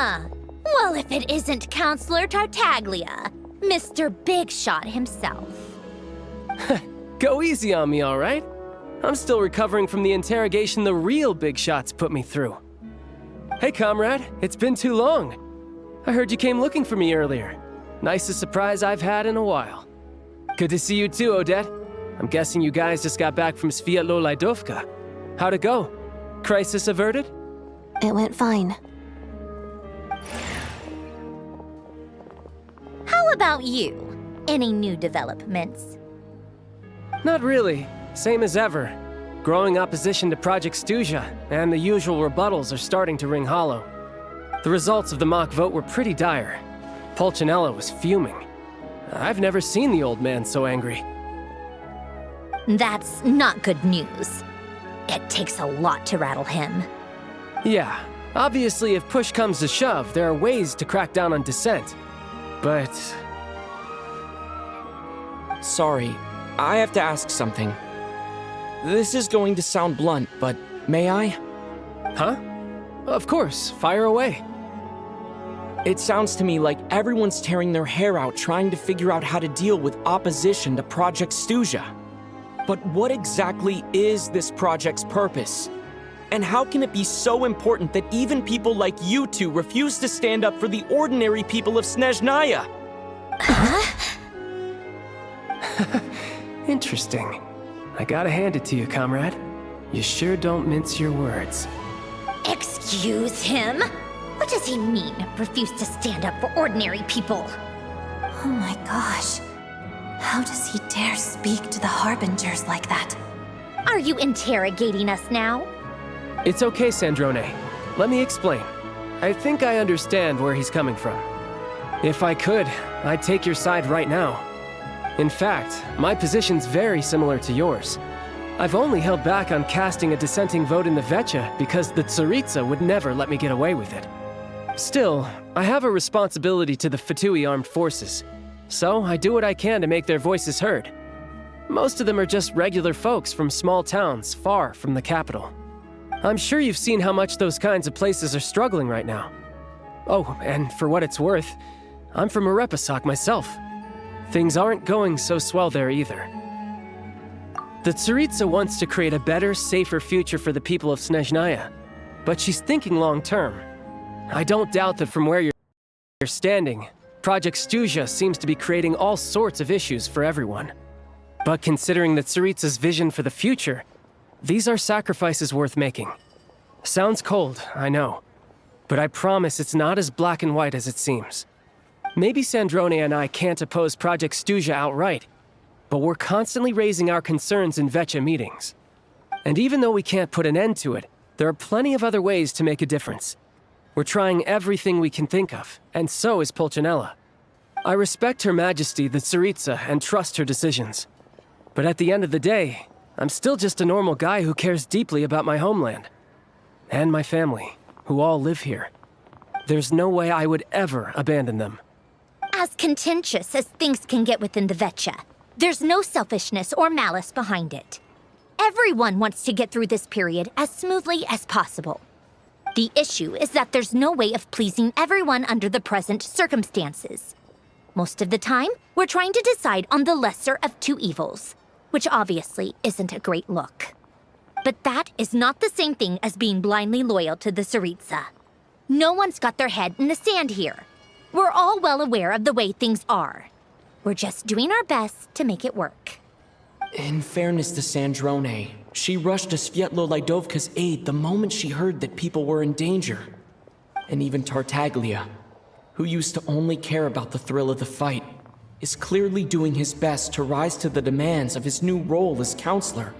Huh. Well, if it isn't Counselor Tartaglia, Mr. Big Shot himself. Go easy on me, all right? I'm still recovering from the interrogation the real Big Shots put me through. Hey, comrade, it's been too long. I heard you came looking for me earlier. Nicest surprise I've had in a while. Good to see you too, Odette. I'm guessing you guys just got back from Sviatlo-Lajdovka. How'd it go? Crisis averted? It went fine. How about you? Any new developments? Not really. Same as ever. Growing opposition to Project Stuzha, and the usual rebuttals are starting to ring hollow. The results of the mock vote were pretty dire. Pulcinella was fuming. I've never seen the old man so angry. That's not good news. It takes a lot to rattle him. Yeah, obviously if push comes to shove, there are ways to crack down on dissent. But... Sorry, I have to ask something. This is going to sound blunt, but may I? Huh? Of course, fire away. It sounds to me like everyone's tearing their hair out trying to figure out how to deal with opposition to Project Stuzha. But what exactly is this project's purpose? And how can it be so important that even people like you two refuse to stand up for the ordinary people of Snezhnaya? Interesting. I gotta hand it to you, comrade. You sure don't mince your words. Excuse him? What does he mean, refuse to stand up for ordinary people? Oh my gosh. How does he dare speak to the Harbingers like that? Are you interrogating us now? It's okay, Sandrone. Let me explain. I think I understand where he's coming from. If I could, I'd take your side right now. In fact, my position's very similar to yours. I've only held back on casting a dissenting vote in the Vecha because the Tsaritsa would never let me get away with it. Still, I have a responsibility to the Fatui armed forces, so I do what I can to make their voices heard. Most of them are just regular folks from small towns far from the capital. I'm sure you've seen how much those kinds of places are struggling right now. Oh, and for what it's worth, I'm from Arepasak myself. Things aren't going so swell there either. The Tsaritsa wants to create a better, safer future for the people of Snezhnaya, but she's thinking long-term. I don't doubt that from where you're standing, Project Stuzha seems to be creating all sorts of issues for everyone. But considering the Tsaritsa's vision for the future, these are sacrifices worth making. Sounds cold, I know, but I promise it's not as black and white as it seems. Maybe Sandrone and I can't oppose Project Stuzha outright, but we're constantly raising our concerns in Vecha meetings. And even though we can't put an end to it, there are plenty of other ways to make a difference. We're trying everything we can think of, and so is Pulcinella. I respect Her Majesty, the Tsaritsa, and trust her decisions. But at the end of the day, I'm still just a normal guy who cares deeply about my homeland. And my family, who all live here. There's no way I would ever abandon them. As contentious as things can get within the Vecha, there's no selfishness or malice behind it. Everyone wants to get through this period as smoothly as possible. The issue is that there's no way of pleasing everyone under the present circumstances. Most of the time, we're trying to decide on the lesser of two evils, which obviously isn't a great look. But that is not the same thing as being blindly loyal to the Tsaritsa. No one's got their head in the sand here. We're all well aware of the way things are. We're just doing our best to make it work. In fairness to Sandrone, she rushed to Sviatlo-Lajdovka's aid the moment she heard that people were in danger. And even Tartaglia, who used to only care about the thrill of the fight, is clearly doing his best to rise to the demands of his new role as counselor.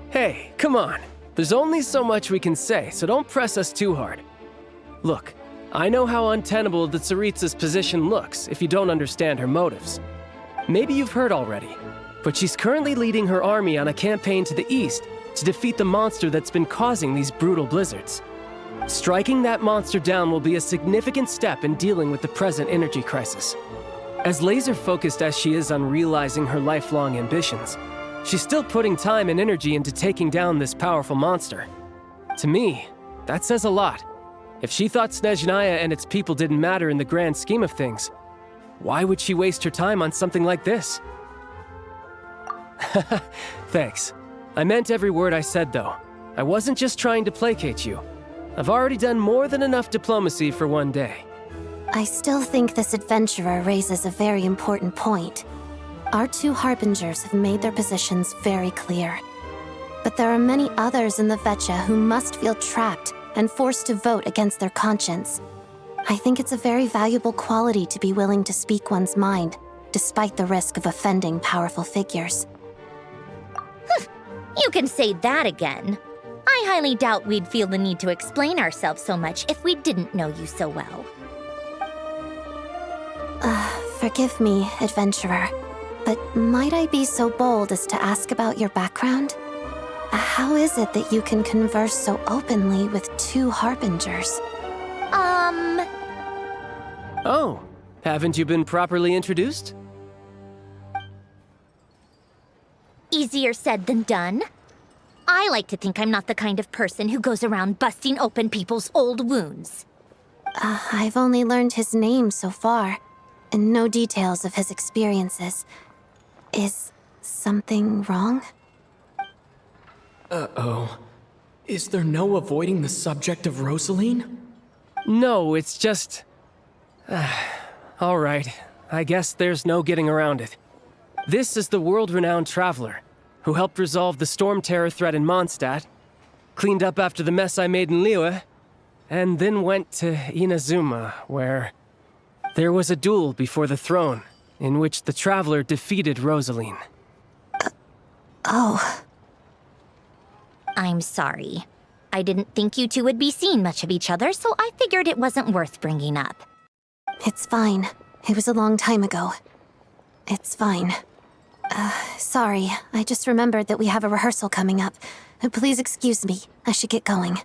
Hey, come on. There's only so much we can say, so don't press us too hard. Look, I know how untenable the Tsaritsa's position looks if you don't understand her motives. Maybe you've heard already, but she's currently leading her army on a campaign to the east to defeat the monster that's been causing these brutal blizzards. Striking that monster down will be a significant step in dealing with the present energy crisis. As laser-focused as she is on realizing her lifelong ambitions, she's still putting time and energy into taking down this powerful monster. To me, that says a lot. If she thought Snezhnaya and its people didn't matter in the grand scheme of things, why would she waste her time on something like this? Thanks. I meant every word I said, though. I wasn't just trying to placate you. I've already done more than enough diplomacy for one day. I still think this adventurer raises a very important point. Our two harbingers have made their positions very clear. But there are many others in the Vetcha who must feel trapped and forced to vote against their conscience. I think it's a very valuable quality to be willing to speak one's mind, despite the risk of offending powerful figures. You can say that again. I highly doubt we'd feel the need to explain ourselves so much if we didn't know you so well. Forgive me, adventurer, but might I be so bold as to ask about your background? How is it that you can converse so openly with two harbingers? Oh, haven't you been properly introduced? Easier said than done. I like to think I'm not the kind of person who goes around busting open people's old wounds. I've only learned his name so far, and no details of his experiences. Is something wrong? Uh-oh. Is there no avoiding the subject of Rosaline? No, it's just... all right, I guess there's no getting around it. This is the world-renowned traveler, who helped resolve the storm terror threat in Mondstadt, cleaned up after the mess I made in Liyue, and then went to Inazuma, where there was a duel before the throne, in which the traveler defeated Rosaline. Oh. I'm sorry. I didn't think you two would be seeing much of each other, so I figured it wasn't worth bringing up. It's fine. It was a long time ago. It's fine. Sorry. I just remembered that we have a rehearsal coming up. Please excuse me. I should get going.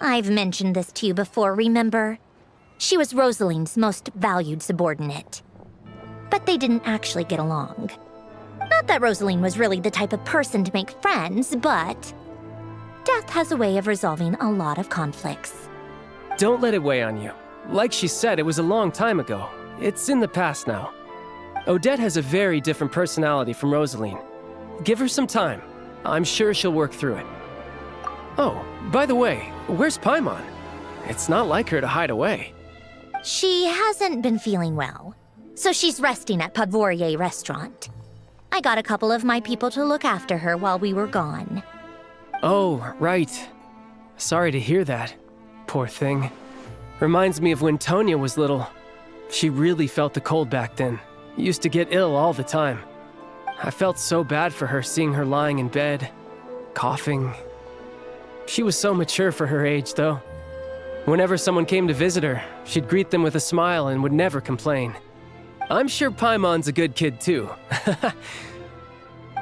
I've mentioned this to you before, remember? She was Rosaline's most valued subordinate. But they didn't actually get along. Not that Rosaline was really the type of person to make friends, but death has a way of resolving a lot of conflicts. Don't let it weigh on you. Like she said, it was a long time ago. It's in the past now. Odette has a very different personality from Rosaline. Give her some time. I'm sure she'll work through it. Oh, by the way, where's Paimon? It's not like her to hide away. She hasn't been feeling well, so she's resting at Podvorier restaurant. I got a couple of my people to look after her while we were gone. Oh, right. Sorry to hear that. Poor thing. Reminds me of when Tonya was little. She really felt the cold back then. Used to get ill all the time. I felt so bad for her seeing her lying in bed, coughing. She was so mature for her age, though. Whenever someone came to visit her, she'd greet them with a smile and would never complain. I'm sure Paimon's a good kid, too.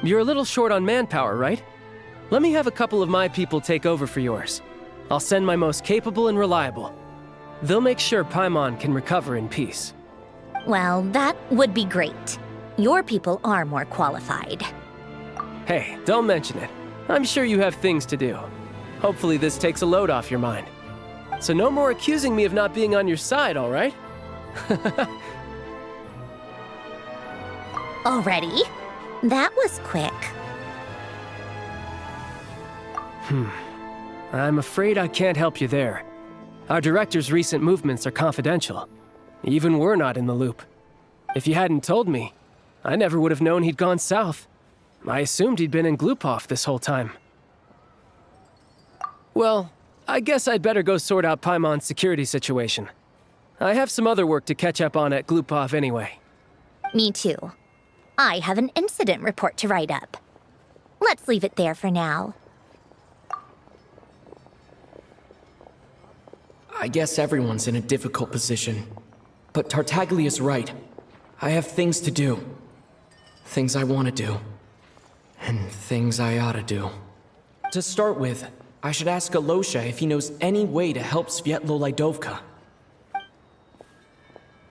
You're a little short on manpower, right? Let me have a couple of my people take over for yours. I'll send my most capable and reliable. They'll make sure Paimon can recover in peace. Well, that would be great. Your people are more qualified. Hey, don't mention it. I'm sure you have things to do. Hopefully this takes a load off your mind. So no more accusing me of not being on your side, all right? Already? That was quick. I'm afraid I can't help you there. Our director's recent movements are confidential. Even we're not in the loop. If you hadn't told me, I never would have known he'd gone south. I assumed he'd been in Glupov this whole time. Well, I guess I'd better go sort out Paimon's security situation. I have some other work to catch up on at Glupov anyway. Me too. I have an incident report to write up. Let's leave it there for now. I guess everyone's in a difficult position. But Tartaglia's right. I have things to do. Things I want to do. And things I ought to do. To start with, I should ask Alosha if he knows any way to help Svietlo Lidovka.